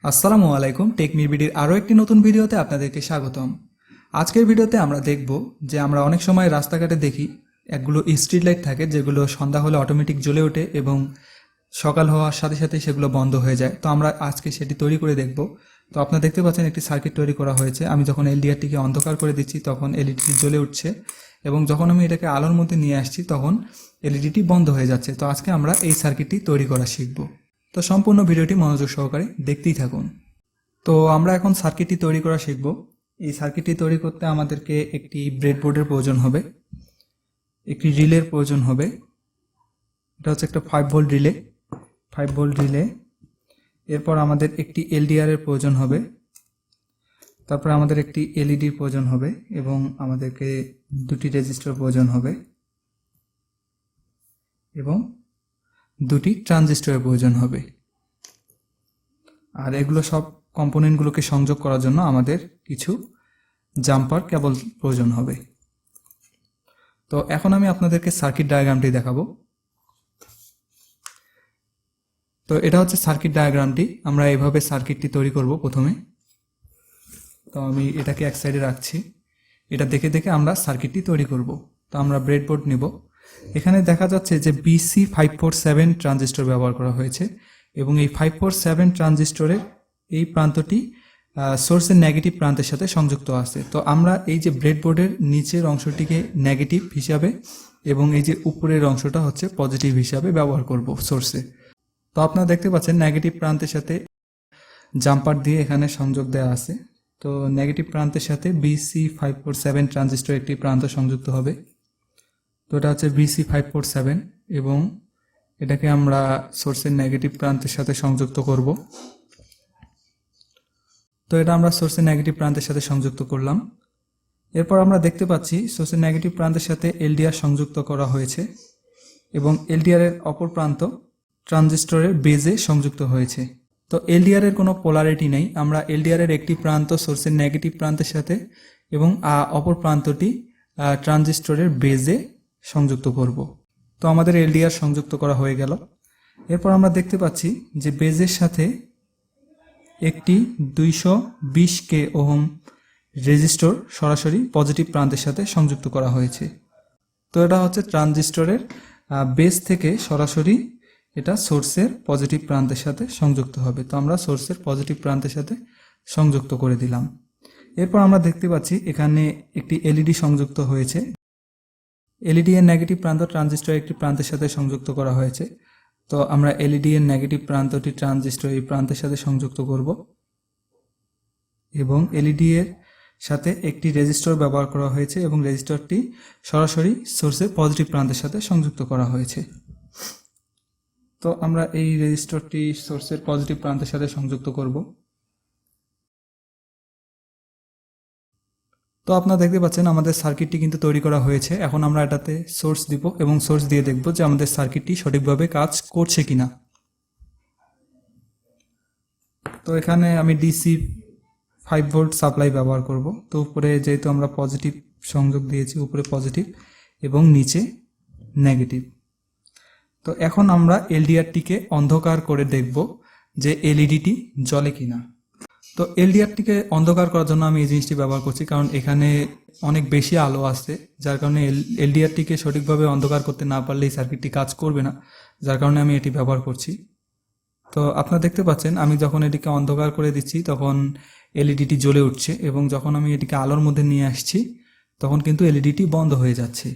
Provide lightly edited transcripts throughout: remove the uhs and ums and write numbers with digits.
আসসালামু আলাইকুম। টেক মিরবিডির আরও একটি নতুন ভিডিওতে আপনাদেরকে স্বাগতম। আজকের ভিডিওতে আমরা দেখব যে আমরা অনেক সময় রাস্তাঘাটে দেখি একগুলো স্ট্রিট লাইট থাকে যেগুলো সন্ধ্যা হলে অটোমেটিক জ্বলে ওঠে এবং সকাল হওয়ার সাথে সাথে সেগুলো বন্ধ হয়ে যায়। তো আমরা আজকে সেটি তৈরি করে দেখব। তো আপনারা দেখতে পাচ্ছেন একটি সার্কিট তৈরি করা হয়েছে। আমি যখন এলডিআরটিকে অন্ধকার করে দিচ্ছি তখন এলইডিটি জ্বলে উঠছে এবং যখন আমি এটাকে আলোর মধ্যে নিয়ে আসছি তখন এলইডিটি বন্ধ হয়ে যাচ্ছে। তো আজকে আমরা এই সার্কিটটি তৈরি করা শিখব। তো সম্পূর্ণ ভিডিওটি মনোযোগ সহকারে দেখতেই থাকুন। তো আমরা এখন সার্কিটটি তৈরি করা শিখব। এই সার্কিটটি তৈরি করতে আমাদেরকে একটি ব্রেডবোর্ডের প্রয়োজন হবে, একটি রিলের প্রয়োজন হবে। এটা হচ্ছে একটা 5 ভোল্ট রিলে। এরপর আমাদের একটি এলডিআর এর প্রয়োজন হবে, তারপর আমাদের একটি এলইডির প্রয়োজন হবে এবং আমাদেরকে দুটি রেজিস্টর প্রয়োজন হবে এবং দুটি ট্রানজিস্টরের প্রয়োজন হবে। আর এগুলো সব কম্পোনেন্টগুলোকে সংযোগ করার জন্য আমাদের কিছু জাম্পার কেবল প্রয়োজন হবে। তো এখন আমি আপনাদেরকে সার্কিট ডায়াগ্রামটি দেখাবো। তো এটা হচ্ছে সার্কিট ডায়াগ্রামটি। আমরা এইভাবে সার্কিটটি তৈরি করব প্রথমে। তো আমি এটাকে এক সাইডে রাখছি। এটা দেখে দেখে আমরা সার্কিটটি তৈরি করব। তো আমরা ব্রেডবোর্ড নেব। এখানে দেখা যাচ্ছে যে BC547 ট্রানজিস্টর ব্যবহার করা হয়েছে এবং এই 547 ট্রানজিস্টরের এই প্রান্তটি সোর্সের নেগেটিভ প্রান্তের সাথে সংযুক্ত আছে। তো আমরা এই যে ব্রেডবোর্ডের নিচের অংশটিকে নেগেটিভ হিসাবে এবং এই যে উপরের অংশটা হচ্ছে পজিটিভ হিসাবে ব্যবহার করব সোর্সে। তো আপনারা দেখতে পাচ্ছেন নেগেটিভ প্রান্তের সাথে জাম্পার দিয়ে এখানে সংযোগ দেওয়া আছে। তো নেগেটিভ প্রান্তের সাথে BC547 ট্রানজিস্টর একটি প্রান্ত সংযুক্ত হবে। তো এটা হচ্ছে BC547 এবং এটাকে আমরা সোর্সের নেগেটিভ প্রান্তের সাথে সংযুক্ত করব। তো এটা আমরা সোর্সের নেগেটিভ প্রান্তের সাথে সংযুক্ত করলাম। এরপর আমরা দেখতে পাচ্ছি সোর্সের নেগেটিভ প্রান্তের সাথে এলডিআর সংযুক্ত করা হয়েছে এবং এলডিআর এর অপর প্রান্ত ট্রানজিস্টরের বেজে সংযুক্ত হয়েছে। তো এলডিআর এর কোনো পোলারিটি নেই। আমরা এলডিআর এর একটি প্রান্ত সোর্সের নেগেটিভ প্রান্তের সাথে এবং অপর প্রান্তটি ট্রানজিস্টরের বেজে সংযুক্ত করব। তো আমাদের এলডিআর সংযুক্ত করা হয়ে গেল। এরপর আমরা দেখতে পাচ্ছি যে বেজের সাথে একটি 220K ওহম রেজিস্টর সরাসরি পজিটিভ প্রান্তের সাথে সংযুক্ত করা হয়েছে। তো এটা হচ্ছে ট্রানজিস্টরের বেস থেকে সরাসরি এটা সোর্সের পজিটিভ প্রান্তের সাথে সংযুক্ত হবে। তো আমরা সোর্সের পজিটিভ প্রান্তের সাথে সংযুক্ত করে দিলাম। এরপর আমরা দেখতে পাচ্ছি এখানে একটি এলইডি সংযুক্ত হয়েছে। এলইডি এর নেগেটিভ প্রান্ত ট্রানজিস্টর একটি প্রান্তের সাথে সংযুক্ত করা হয়েছে। তো আমরা এলইডি এর নেগেটিভ প্রান্তটি ট্রানজিস্টর এই প্রান্তের সাথে সংযুক্ত করব এবং এলইডি এর সাথে একটি রেজিস্টর ব্যবহার করা হয়েছে এবং রেজিস্টরটি সরাসরি সোর্সের পজিটিভ প্রান্তের সাথে সংযুক্ত করা হয়েছে। তো আমরা এই রেজিস্টরটি সোর্সের পজিটিভ প্রান্তের সাথে সংযুক্ত করব। তো আপনারা দেখতে পাচ্ছেন আমাদের সার্কিটটি কিন্তু তৈরি করা হয়েছে। এখন আমরা এটাতে সোর্স দিব এবং সোর্স দিয়ে দেখব যে আমাদের সার্কিটটি সঠিকভাবে কাজ করছে কিনা। তো এখানে আমি ডিসি 5 ভোল্ট সাপ্লাই ব্যবহার করব। তো উপরে যেহেতু আমরা পজিটিভ সংযোগ দিয়েছি, উপরে পজিটিভ এবং নিচে নেগেটিভ। তো এখন আমরা এলডিআরটিকে অন্ধকার করে দেখব যে এলইডিটি জ্বলে কিনা। তো এলডিআরটিকে অন্ধকার করার জন্য আমি এই জিনিসটি ব্যবহার করছি, কারণ এখানে অনেক বেশি আলো আসছে, যার কারণে এলডিআরটিকে সঠিকভাবে অন্ধকার করতে না পারলে এই সার্কিটটি কাজ করবে না, যার কারণে আমি এটি ব্যবহার করছি। তো আপনারা দেখতে পাচ্ছেন আমি যখন এটিকে অন্ধকার করে দিচ্ছি তখন এলইডিটি জ্বলে উঠছে এবং যখন আমি এটিকে আলোর মধ্যে নিয়ে আসছি তখন কিন্তু এলইডিটি বন্ধ হয়ে যাচ্ছে।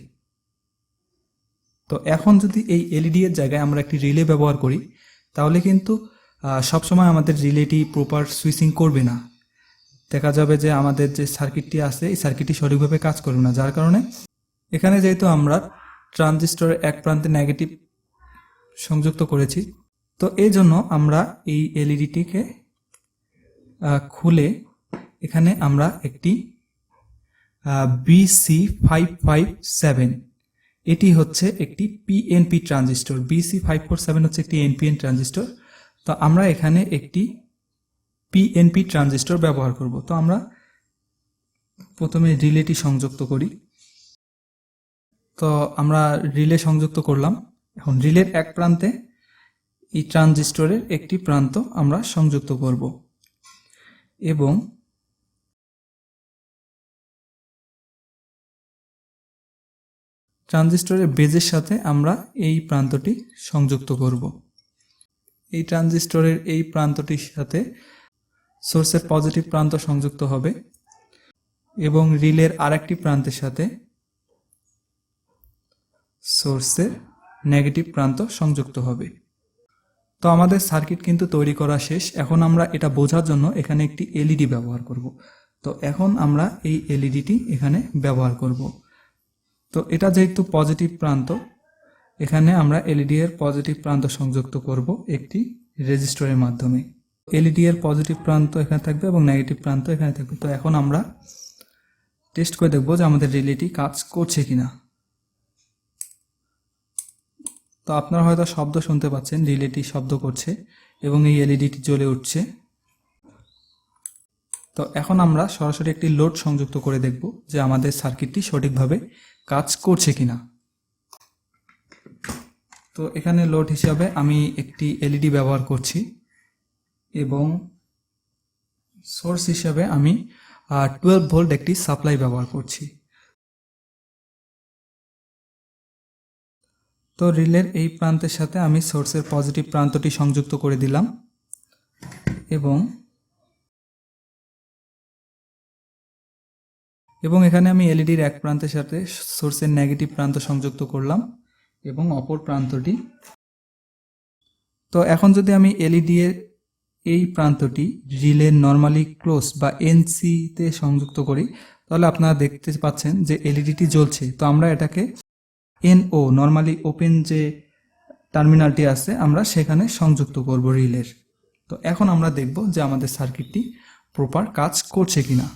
তো এখন যদি এই এলইডি এর জায়গায় আমরা একটি রিলে ব্যবহার করি তাহলে কিন্তু সবসময় আমাদের রিলেটি প্রপার সুইচিং করবে না। দেখা যাবে যে আমাদের যে সার্কিটটি আছে এই সার্কিটটি সঠিকভাবে কাজ করবে না, যার কারণে এখানে যেহেতু আমরা ট্রানজিস্টরের এক প্রান্তে নেগেটিভ সংযুক্ত করেছি, তো এই জন্য আমরা এই এলইডিটিকে খুলে এখানে আমরা একটি BC557 এটি হচ্ছে একটি পিএনপি ট্রানজিস্টর। BC547 হচ্ছে একটি এনপিএন ট্রানজিস্টর। তো আমরা এখানে একটি পিএনপি ট্রানজিস্টর ব্যবহার করব। তো আমরা প্রথমে রিলেটি সংযুক্ত করি। তো আমরা রিলে সংযুক্ত করলাম। এখন রিলের এক প্রান্তে এই ট্রানজিস্টরের একটি প্রান্ত আমরা সংযুক্ত করব। এবং ট্রানজিস্টরের বেজের সাথে আমরা এই প্রান্তটি সংযুক্ত করব। এই ট্রানজিস্টরের এই প্রান্তটির সাথে সোর্সের পজিটিভ প্রান্ত সংযুক্ত হবে এবং রিলের আরেকটি প্রান্তের সাথে সোর্সের নেগেটিভ প্রান্ত সংযুক্ত হবে। তো আমাদের সার্কিট কিন্তু তৈরি করা শেষ। এখন আমরা এটা বোঝার জন্য এখানে একটি এলইডি ব্যবহার করব। তো এখন আমরা এই এলইডিটি এখানে ব্যবহার করব। তো এটা যেহেতু পজিটিভ প্রান্ত, এখানে আমরা এলইডি এর পজিটিভ প্রান্ত সংযুক্ত করব একটি রেজিস্টরের মাধ্যমে। এলইডি এর পজিটিভ প্রান্ত এখানে থাকবে এবং নেগেটিভ প্রান্ত এখানে থাকবে। তো এখন আমরা টেস্ট করে দেখব যে আমাদের রিলেটি কাজ করছে কিনা। তো আপনারা হয়তো শব্দ শুনতে পাচ্ছেন, রিলেটি শব্দ করছে এবং এই এলইডিটি জ্বলে উঠছে। তো এখন আমরা সরাসরি একটি লোড সংযুক্ত করে দেখব যে আমাদের সার্কিটটি সঠিকভাবে কাজ করছে কিনা। তো এখানে লোড হিসাবে আমি একটি এলইডি ব্যবহার করছি এবং সোর্স হিসাবে আমি 12 ভোল্ট একটি সাপ্লাই ব্যবহার করছি। তো রিলের এই প্রান্তের সাথে আমি সোর্সের পজিটিভ প্রান্তটি সংযুক্ত করে দিলাম এবং এখানে আমি এলইডির এক প্রান্তের সাথে সোর্সের নেগেটিভ প্রান্ত সংযুক্ত করলাম এবং অপর প্রান্তটি। তো এখন যদি আমি এলইডি এর এই প্রান্তটি রিলের নর্মালি ক্লোজ বা এনসিতে সংযুক্ত করি, তাহলে আপনারা দেখতে পাচ্ছেন যে এলইডিটি জ্বলছে। তো আমরা এটাকে এনও নর্মালি ওপেন যে টার্মিনালটি আছে আমরা সেখানে সংযুক্ত করব রিলের। তো এখন আমরা দেখব যে আমাদের সার্কিটটি প্রপার কাজ করছে কিনা।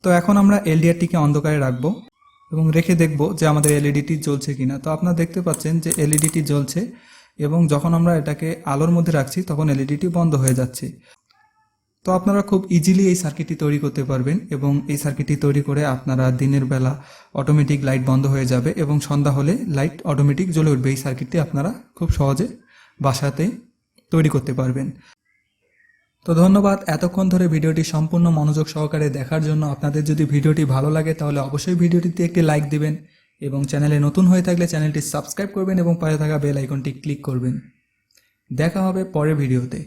তো এখন আমরা এলডিআরটিকে অন্ধকারে রাখবো এবং রেখে দেখব যে আমাদের এলইডিটি জ্বলছে কিনা। তো আপনারা দেখতে পাচ্ছেন যে এলইডিটি জ্বলছে এবং যখন আমরা এটাকে আলোর মধ্যে রাখছি তখন এলইডিটি বন্ধ হয়ে যাচ্ছে। তো আপনারা খুব ইজিলি এই সার্কিটটি তৈরি করতে পারবেন এবং এই সার্কিটটি তৈরি করে আপনারা দিনের বেলা অটোমেটিক লাইট বন্ধ হয়ে যাবে এবং সন্ধ্যা হলে লাইট অটোমেটিক জ্বলে উঠবে। এই সার্কিটটি আপনারা খুব সহজে বাসাতে তৈরি করতে পারবেন। তো ধন্যবাদ এতক্ষণ ধরে ভিডিওটি সম্পূর্ণ মনোযোগ সহকারে দেখার জন্য। আপনাদের যদি ভিডিওটি ভালো লাগে তাহলে অবশ্যই ভিডিওটিতে একটি লাইক দিবেন এবং চ্যানেলে নতুন হয়ে থাকলে চ্যানেলটি সাবস্ক্রাইব করবেন এবং পাশে থাকা বেল আইকনটি ক্লিক করবেন। দেখা হবে পরের ভিডিওতে।